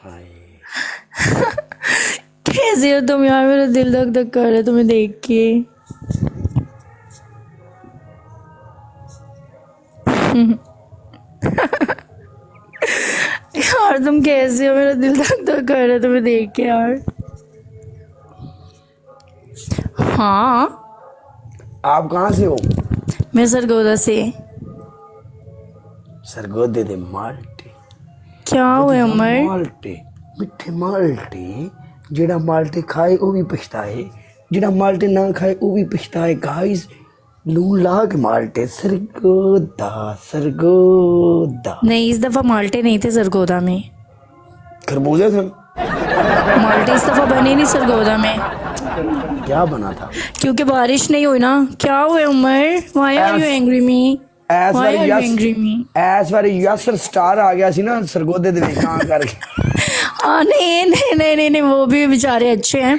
हाय। कैसे हो तुम यार? मेरा दिल धक धक कर रहा है तुम्हें देख के। यार तुम कैसे हो? मेरा दिल धक धक कर रहा है तुम्हें देख के यार। हाँ, आप कहाँ से हो? मैं सरगोदा से। सरगोदे दे माल्टे। क्या हुआ अमर? माल्टे मिठे माल्टे। जेड़ा माल्टे खाए वो भी पछताए, जेड़ा माल्टे ना खाए वो भी पछताए। गाइस, लून लाग माल्टे। सरगोदा सरगोदा। नहीं, इस दफा माल्टे नहीं थे सरगोदा में। खरबूजे थे। माल्टे इस दफा बने नहीं सरगोदा में। क्या बना था? क्योंकि बारिश नहीं हुई ना। क्या हुआ Umar? Why are you angry me? Why are you angry me? ਐਸ ਵਾਰੀ ਯਸਰ स्टार आ गया सी ना सरगोदे ਦੇ ਵਿੱਚ ਤਾਂ ਕਰਕੇ। हाँ, नहीं नहीं नहीं नहीं नहीं, वो भी बेचारे अच्छे हैं,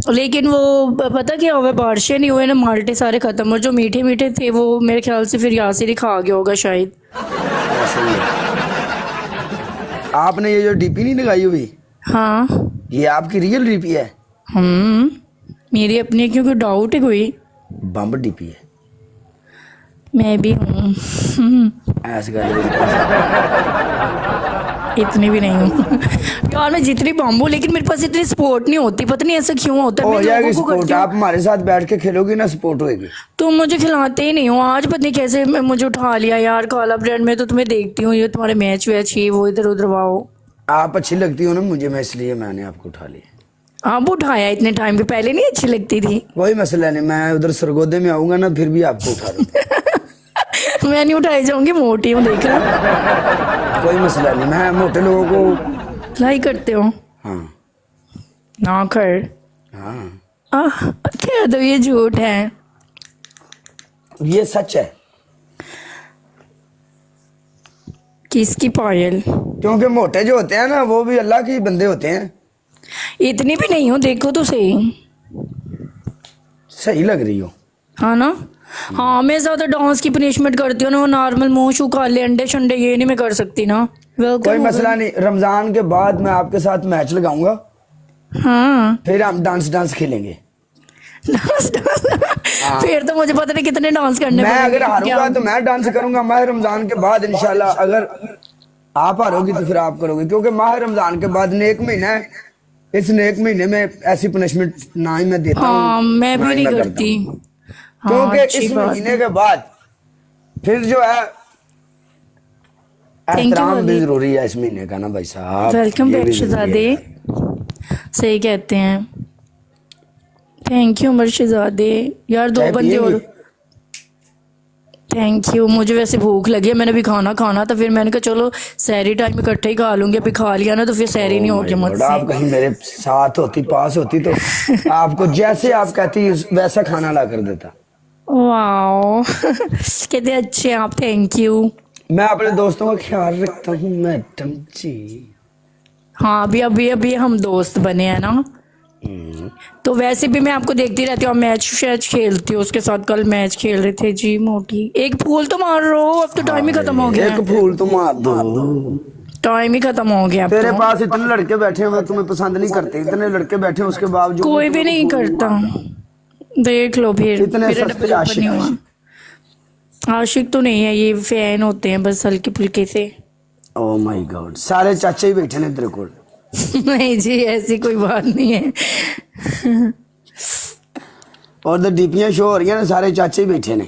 लेकिन वो पता क्या हुआ, बारिशें नहीं हुए ना, माल्टे सारे खत्म, और जो मीठे मीठे थे वो मेरे ख्याल से फिर यासिर ही खा गया होगा शायद। ऐसे ही है। आपने ये जो डीपी नहीं लगाई हुई, हाँ। ये आपकी रियल डीपी है? मेरी अपनी, क्योंकि डाउट है कोई। बम्ब डीपी है। मैं भी हूँ। ऐस गल इतनी भी नहीं हूँ यार, मैं जितनी बम हूँ, लेकिन मेरे पास इतनी सपोर्ट नहीं होती, पता नहीं ऐसा क्यों होता है। हो मैं जाएगी लोगों को सपोर्ट। करती हूँ, आप हमारे साथ बैठ के खेलोगी ना, सपोर्ट होएगी। तुम मुझे खिलाते ही नहीं हो। आज पता नहीं कैसे मुझे उठा लिया यार काला ब्रेड में, तो तुम्हें देखती हूँ, ये तुम्हारे मैच वैच ही वो इधर उधर वाओ। आप अच्छी लगती हो ना मुझे, मैं इसलिए मैंने आपको उठा लिया। आप उठाया इतने टाइम पे, पहले नहीं अच्छी लगती थी। कोई मसला नहीं, मैं उधर सरगोदे में आऊंगा ना, फिर भी आपको उठा दूंगा। मैं नहीं उठाई जाऊंगी, मोटी हूँ देख रहा। कोई मसला नहीं, मैं मोटे लोगों को लाइक करते हो हाँ ना कर। हाँ कह दो ये झूठ है। ये सच है, किसकी पायल? क्योंकि मोटे जो होते हैं ना वो भी अल्लाह के बंदे होते हैं। इतनी भी नहीं हो, देखो तो सही। सही लग रही हो। हाँ ना। हाँ, मैं ज्यादा डांस की पनिशमेंट करती हूँ ना, वो नॉर्मल मुंह शू काले अंडे शंडे ये नहीं मैं कर सकती ना। कोई मसला नहीं, रमजान के बाद मैं आपके साथ मैच लगाऊंगा। हाँ। फिर हम डांस डांस खेलेंगे। डांस फिर तो मुझे पता नहीं कितने डांस करने मैं पड़ेंगे। अगर हारूंगा तो मैं डांस करूंगा माह रमजान के बाद इंशाल्लाह। अगर आप हारोगी तो फिर आप करोगे, क्योंकि माह रमजान के बाद नेक महीना है। इस नेक महीने में ऐसी पनिशमेंट ना ही मैं देता हूँ, हाँ, मैं ना भी ही नहीं मैं करता करती। हूँ। हाँ, क्योंकि अच्छी इस बात महीने के बाद फिर जो है एहतराम भी जरूरी है इस महीने का ना भाई साहब। वेलकम ये बैक भी जरूरी शहजादे। है। सही कहते हैं। थैंक यू उमर शहजादे। यार दो चाय बंदे और। पिएंगी? Thank you. मुझे वैसे भूख लगी है, मैंने भी खाना खाना था, फिर मैंने कहा चलो सहरी टाइम इकट्ठे ही खा लूंगी। अभी खा लिया ना तो फिर सहरी नहीं होगी God, मुझसे। आप कहीं मेरे साथ होती, पास होती तो आपको जैसे आप कहती वैसा खाना ला कर देता। वाओ कितने अच्छे हैं आप। Thank you. मैं अपने दोस्तों का ख्याल रखता हूँ मैडम जी। हाँ, अभी अभी अभी हम दोस्त बने हैं ना, तो वैसे भी मैं आपको देखती रहती हूँ, मैच शैच खेलती हूँ उसके साथ। कल मैच खेल रहे थे जी। मोटी एक फूल तो मार रहे हो, अब तो टाइम ही खत्म हो गया एक है। फूल तो मार दो। टाइम ही खत्म हो गया अब तेरे तो। पास इतने लड़के बैठे हैं, तुम्हें पसंद नहीं करते। इतने लड़के बैठे हैं उसके बावजूद कोई भी नहीं करता। देख लो फिर इतने मेरा सस्ते डबल आशिक। नहीं हुआ। आशिक तो नहीं है, ये फैन होते हैं बस हल्के फुल्के से। ओह माय गॉड, सारे चाचे ही बैठे ने तेरे को। नहीं जी, ऐसी कोई बात नहीं है। और तो डीपियां शो हो रही है ना, सारे चाचे ही बैठे ने।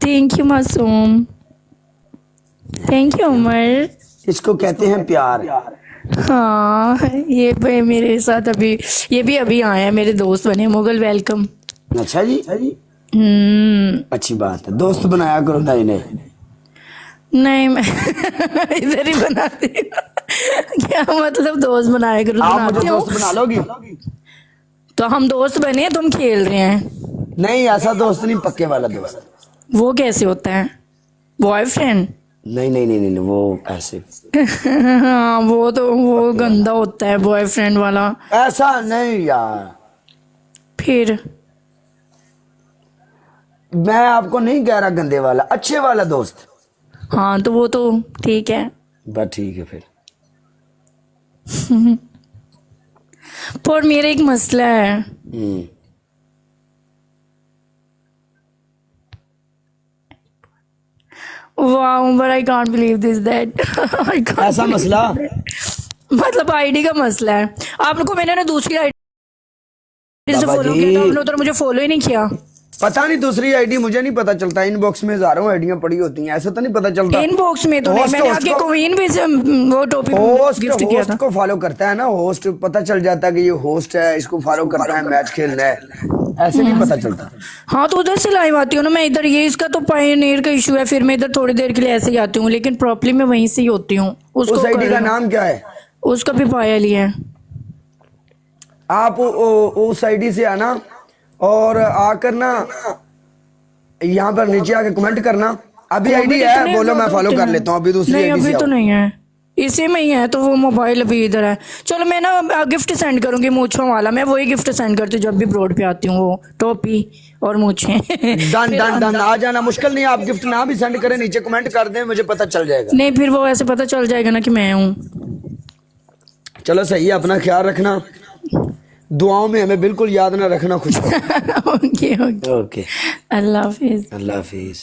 Thank you Masoom. Thank you Umar. इसको कहते हैं प्यार। हाँ, ये भाई मेरे साथ अभी, ये भी अभी आए हैं, मेरे दोस्त बने। मुगल वेलकम। अच्छा जी, अच्छी बात है। दोस्त बनाया करो ना इन्हें। नहीं, मैं इधर ही बनाती हूँ। क्या मतलब दोस्त बनाए करो? आप मुझे बनाती हूँ दोस्त बना लोगी? तो हम दोस्त बने, तुम खेल रहे हैं। नहीं, ऐसा दोस्त नहीं, पक्के वाला दोस्त। वो कैसे होता है? बॉयफ्रेंड? नहीं नहीं नहीं नहीं, वो ऐसे। हाँ, वो तो वो गंदा होता है बॉयफ्रेंड वाला। ऐसा नहीं यार, फिर मैं आपको नहीं कह रहा गंदे वाला, अच्छे वाला दोस्त। हाँ तो वो तो ठीक है। बस ठीक है फिर। पर मेरा एक मसला है। वाह, but I can't believe this that ऐसा मसला? मतलब आईडी का मसला है। आपको मैंने ना दूसरी आईडी से बाबा फॉलो जी। किया था, आपने उधर मुझे फॉलो ही नहीं किया। पता नहीं दूसरी आईडी मुझे नहीं पता चलता, इनबॉक्स में हजारों आईडियां पड़ी होती हैं, ऐसा तो नहीं पता चलता। इनबॉक्स में तो नहीं, होस्ट मैंने होस्ट आपके को क्वीन भी से वो टॉपिक होस्ट गिफ्ट किया होस्ट था। को फॉलो करता है ना, होस्ट पता चल जाता है कि ये होस्ट है, इसको फॉलो करना है, मैच खेलना है, ऐसे नहीं पता चलता। हाँ तो उधर से लाइव आती हूँ ना मैं इधर, ये इसका तो पायनियर का इशू है, फिर मैं इधर थोड़ी देर के लिए ऐसे ही आती हूँ, लेकिन प्रॉपरली मैं वहीं से ही होती हूँ। उस आईडी का नाम क्या है? उसका भी पायल ही है। आप उस आईडी से आना और आकर ना यहाँ पर नीचे आके कमेंट करना। अभी आईडी है, बोलो मैं फॉलो कर लेता हूँ। अभी दूसरी नहीं आईडी अभी से तो आओ। नहीं है, इसी में ही है, तो वो मोबाइल अभी इधर है। चलो मैं ना गिफ्ट सेंड करूंगी मूछों वाला, मैं वही गिफ्ट सेंड करती हूँ जब भी ब्रॉड पे आती हूँ, वो टोपी और मूछें। डन डन डन, आ जाना, मुश्किल नहीं है। आप गिफ्ट ना भी सेंड करें, नीचे कमेंट कर दें, मुझे पता चल जाएगा। नहीं फिर वो ऐसे पता चल जाएगा ना कि मैं हूँ। चलो सही है, अपना ख्याल रखना, दुआओं में हमें बिल्कुल याद ना रखना। खुश ओके ओके, ओके, अल्लाह हाफिज। अल्लाह हाफिज।